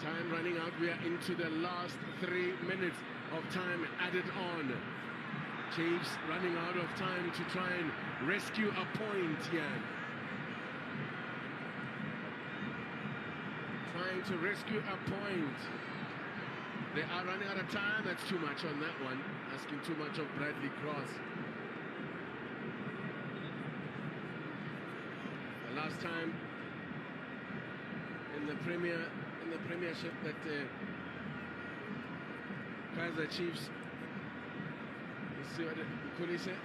Speaker 1: time running out. We are into the last 3 minutes of time added on. Chiefs running out of time to try and rescue a point here. Trying to rescue a point. They are running out of time. That's too much on that one. Asking too much of Bradley Cross. The last time in the Premiership that Kaizer Chiefs, Kulise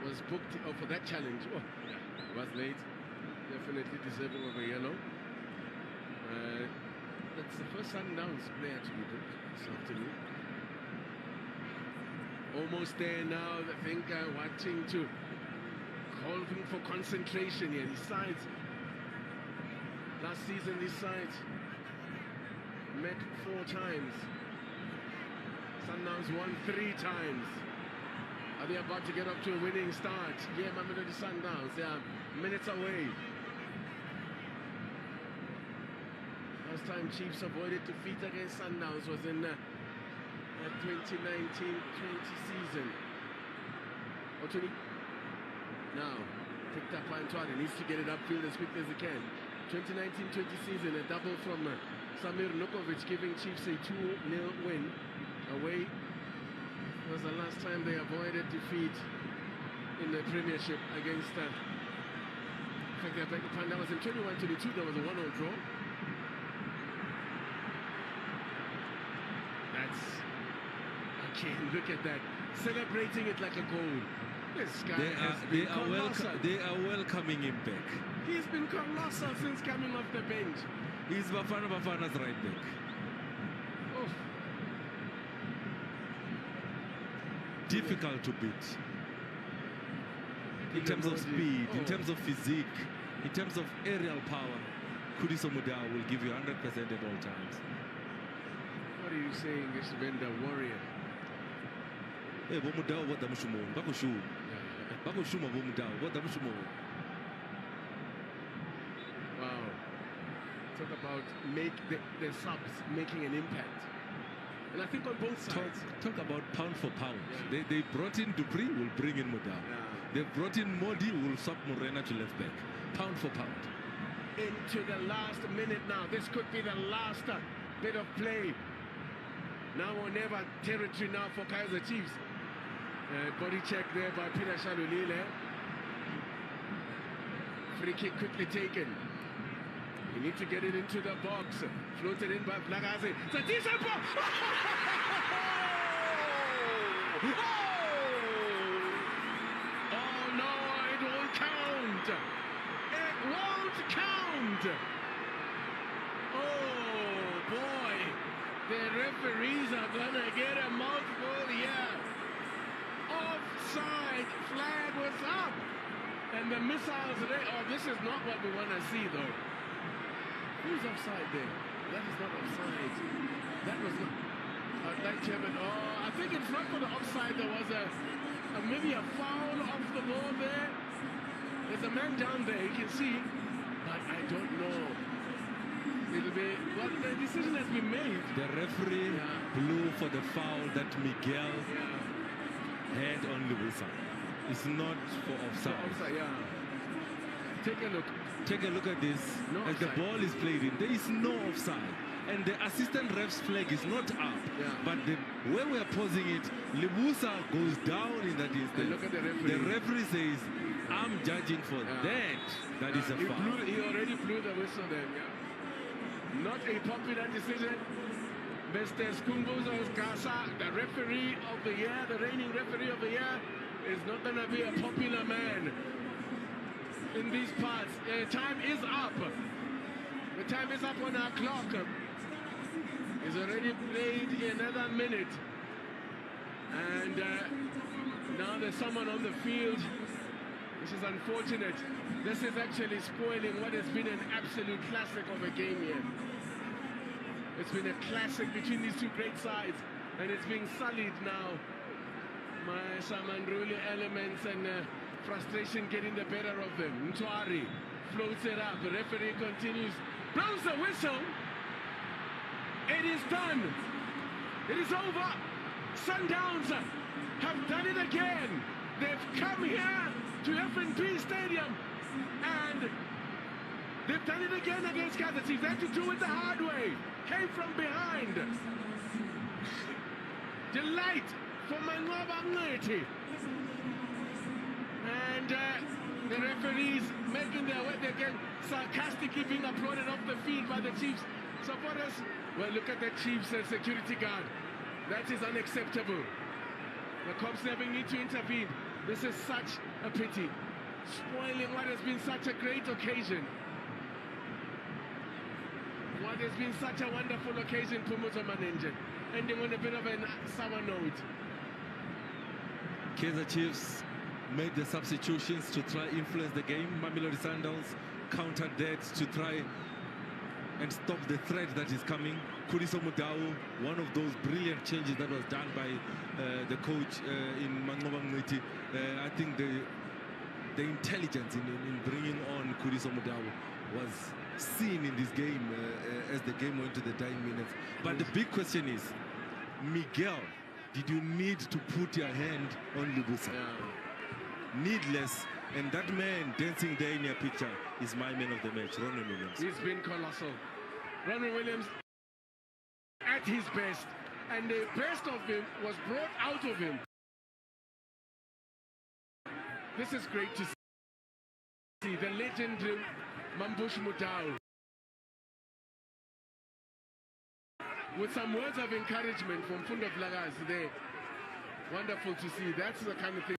Speaker 1: was booked for that challenge. Oh, yeah, was late. Definitely deserving of a yellow. That's the first Sundowns player to be booked this afternoon. Almost there now. I think wanting to calling for concentration here. These sides. Last season, this side met 4 times. Sundowns won 3 times. Are they about to get up to a winning start? Yeah, Mamelodi Sundowns. They are minutes away. Last time Chiefs avoided defeat against Sundowns was in the 2019-20 season. Otuni. Now, picked up by Antoine. He needs to get it upfield as quickly as he can. 2019-20 season, a double from Samir Nukovic, giving Chiefs a 2-0 win. Away was the last time they avoided defeat in the Premiership against in fact, I beg your pardon, that was in 21-22, there was a 1-0 draw. That's, again, look at that, celebrating it like a goal. This guy
Speaker 2: they are welcoming him back.
Speaker 1: He's been colossal since coming off the bench.
Speaker 2: He's Bafana's right back.
Speaker 1: Oh.
Speaker 2: Difficult to beat. In terms of speed, in terms of physique, in terms of aerial power, Kudiso Mudau will give you 100% at all times.
Speaker 1: What are you saying, this Venda warrior?
Speaker 2: Hey, Bomudau, what the Mushumo? Bakushu. Bakushuma Bomudau, what the Mushumo?
Speaker 1: Wow. Talk about the subs making an impact. And I think on both sides.
Speaker 2: Talk about pound for pound. Yeah. They brought in Dupree, will bring in Mudau. Yeah. They brought in Modi, will swap Morena to left back. Pound for pound.
Speaker 1: Into the last minute now. This could be the last bit of play. Now or never territory now for Kaizer Chiefs. Body check there by Peter Shalulile. Free kick quickly taken. You need to get it into the box. Floated in by Blagaze. It's a decent ball! Oh no, it won't count! It won't count! Oh boy! The referees are gonna get a mouthful here. Offside flag was up. And the missiles there. Oh, this is not what we want to see though. Who's offside there? That is not offside. That was not. I'd like to have it. Oh, I think in front of the offside there was maybe a foul off the ball there. There's a man down there, you can see, but I don't know. It'll be, well, the decision has been made.
Speaker 2: The referee blew for the foul that Miguel had on Luisa. It's not for offside.
Speaker 1: Offside, yeah. Take a look.
Speaker 2: Take a look at this. No as offside. The ball is played in, there is no offside. And the assistant ref's flag is not up. Yeah. But where we are pausing it, Libusa goes down in that instance.
Speaker 1: And look at the referee.
Speaker 2: The referee says, I'm judging for that. That is a foul.
Speaker 1: He already blew the whistle then, Not a popular decision. Mr. Skumbuzo Gasa, the referee of the year, the reigning referee of the year, is not going to be a popular man in these parts. Time is up. time is up on our clock. He's already played another minute. And now there's someone on the field. This is unfortunate. This is actually spoiling what has been an absolute classic of a game here. It's been a classic between these two great sides, and it's being sullied now by some unruly elements and frustration getting the better of them. Mtwari floats it up. The referee continues, blows the whistle. It is done. It is over. Sundowns have done it again. They've come here to FNB Stadium and they've done it again against Kaizer Chiefs. They had to do it the hard way. Came from behind. Delight for Mamelodi. And the referees making their way again, sarcastically being applauded off the field by the Chiefs supporters. Well, look at the Chiefs security guard. That is unacceptable. The cops never need to intervene. This is such a pity. Spoiling what has been such a great occasion. What has been such a wonderful occasion, Pumuzo Manenje. Ending on a bit of a sour note.
Speaker 2: Kaizer Chiefs made the substitutions to try influence the game. Mamelodi Sundowns countered that to try and stop the threat that is coming. Kuriso Mudau, one of those brilliant changes that was done by the coach in Mamelodi. I think the intelligence in bringing on Kuriso Mudau was seen in this game as the game went to the dying minutes. But the big question is, Miguel, did you need to put your hand on Lubusa?
Speaker 1: Yeah.
Speaker 2: Needless. And that man dancing there in your picture is my man of the match, Ronald Williams.
Speaker 1: He's been colossal. Ronald Williams at his best. And the best of him was brought out of him. This is great to see. The legendary Mambush Mudau. With some words of encouragement from Fundo Blagas there. Wonderful to see. That's the kind of thing.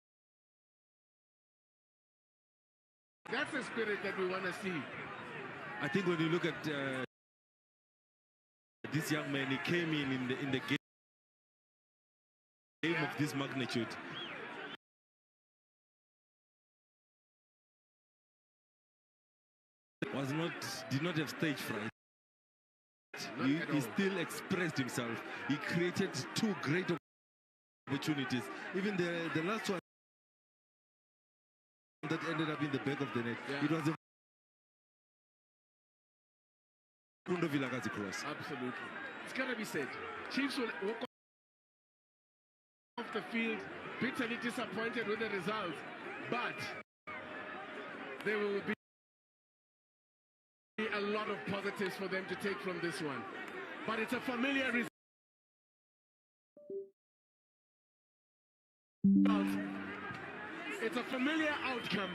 Speaker 1: That's the spirit that we want to see.
Speaker 2: I think when you look at this young man, he came in the game of this magnitude. Did not have stage fright. He still expressed himself. He created two great opportunities. Even the last one that ended up in the back of the net.
Speaker 1: Yeah.
Speaker 2: It was a Fundo Vilakazi cross.
Speaker 1: Absolutely. It's got to be said. Chiefs will walk off the field bitterly disappointed with the result, but there will be a lot of positives for them to take from this one. But it's a familiar result. It's a familiar outcome.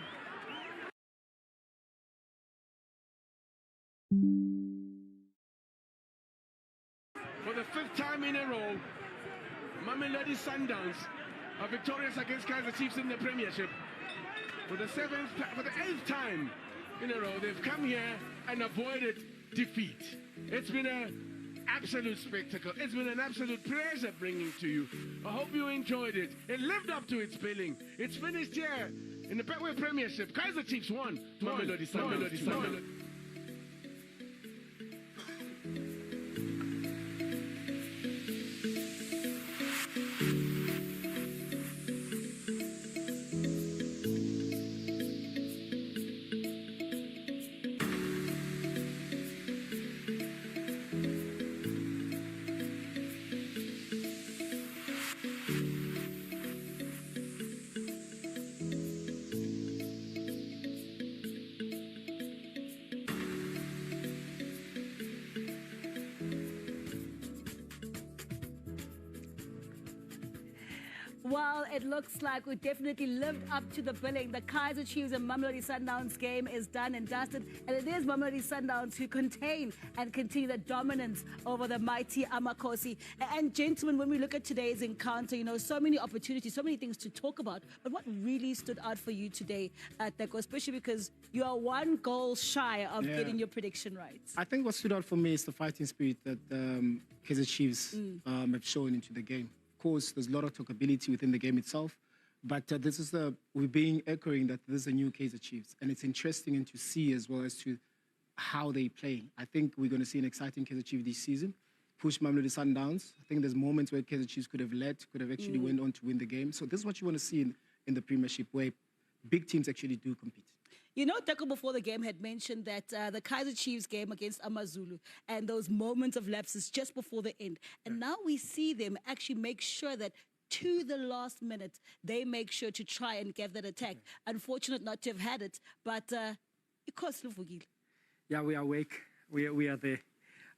Speaker 1: For the 5th time in a row, Mamelodi Sundowns are victorious against Kaizer Chiefs in the Premiership. For the 8th time in a row, they've come here and avoided defeat. It's been an absolute spectacle. It's been an absolute pleasure bringing to you. I hope you enjoyed it. It lived up to its billing. It's finished here in the Betway Premiership. Kaizer Chiefs won. Mamelodi Sundowns.
Speaker 3: Well, it looks like we definitely lived up to the billing. The Kaizer Chiefs and Mamelodi Sundowns game is done and dusted. And it is Mamelodi Sundowns who contain and continue the dominance over the mighty Amakosi. And gentlemen, when we look at today's encounter, you know, so many opportunities, so many things to talk about. But what really stood out for you today at Teko, especially because you are one goal shy of getting your prediction right?
Speaker 4: I think what stood out for me is the fighting spirit that Kaizer Chiefs have shown into the game. Of course, there's a lot of talkability within the game itself, but we're being echoing that this is a new Kaizer Chiefs, and it's interesting and to see as well as to how they play. I think we're going to see an exciting Kaizer Chiefs this season. Push Mamelodi Sundowns. I think there's moments where Kaizer Chiefs could have led, could have actually went on to win the game. So this is what you want to see in the Premiership, where big teams actually do compete.
Speaker 3: You know, Teko before the game had mentioned that the Kaizer Chiefs game against AmaZulu and those moments of lapses just before the end. And now we see them actually make sure that to the last minute, they make sure to try and get that attack. Unfortunate not to have had it, but it cost Lufugile.
Speaker 5: Yeah, we are awake. We are there.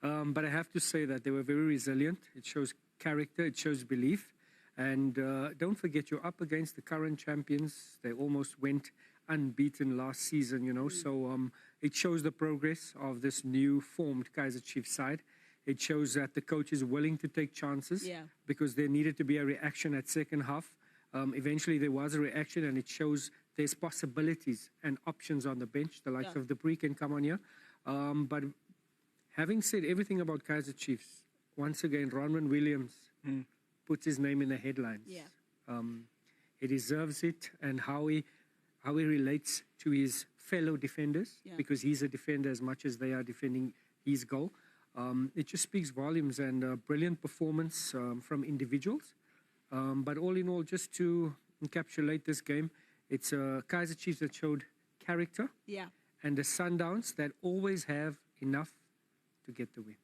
Speaker 5: But I have to say that they were very resilient. It shows character, it shows belief. And don't forget, you're up against the current champions. They almost went unbeaten last season, you know. So it shows the progress of this new formed Kaizer Chiefs side. It shows that the coach is willing to take chances because there needed to be a reaction at second half. Eventually there was a reaction, and it shows there's possibilities and options on the bench. The likes of the Bree can come on here. But having said everything about Kaizer Chiefs, once again, Ronwen Williams puts his name in the headlines. He deserves it, and how he relates to his fellow defenders, because he's a defender as much as they are defending his goal. It just speaks volumes, and a brilliant performance from individuals. But all in all, just to encapsulate this game, it's Kaizer Chiefs that showed character, and the Sundowns that always have enough to get the win.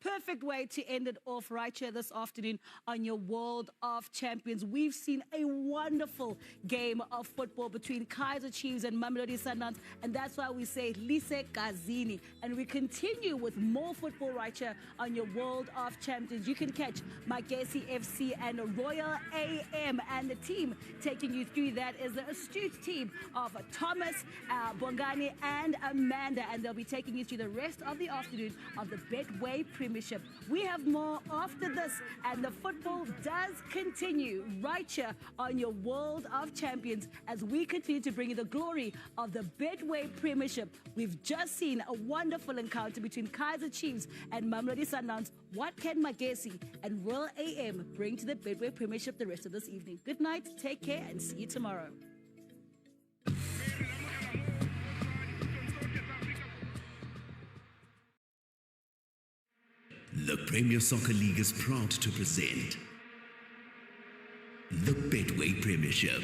Speaker 3: Perfect way to end it off right here this afternoon on your World of Champions. We've seen a wonderful game of football between Kaizer Chiefs and Mamelodi Sundowns, and that's why we say Lise Gazini. And we continue with more football right here on your World of Champions. You can catch Magesi FC and Royal AM, and the team taking you through that is the astute team of Thomas, Bongani, and Amanda, and they'll be taking you through the rest of the afternoon of the Betway Premiership. We have more after this, and the football does continue right here on your World of Champions as we continue to bring you the glory of the Betway Premiership. We've just seen a wonderful encounter between Kaizer Chiefs and Mamelodi Sundowns. What can Magesi and Royal AM bring to the Betway Premiership the rest of this evening? Good night, take care, and see you tomorrow.
Speaker 6: The Premier Soccer League is proud to present the Betway Premiership.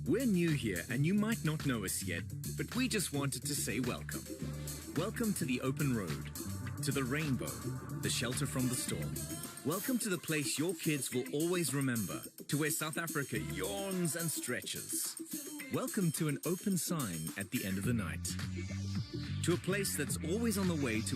Speaker 7: We're new here and you might not know us yet, but we just wanted to say welcome. Welcome to the open road, to the rainbow, the shelter from the storm. Welcome to the place your kids will always remember, to where South Africa yawns and stretches. Welcome to an open sign at the end of the night. To a place that's always on the way to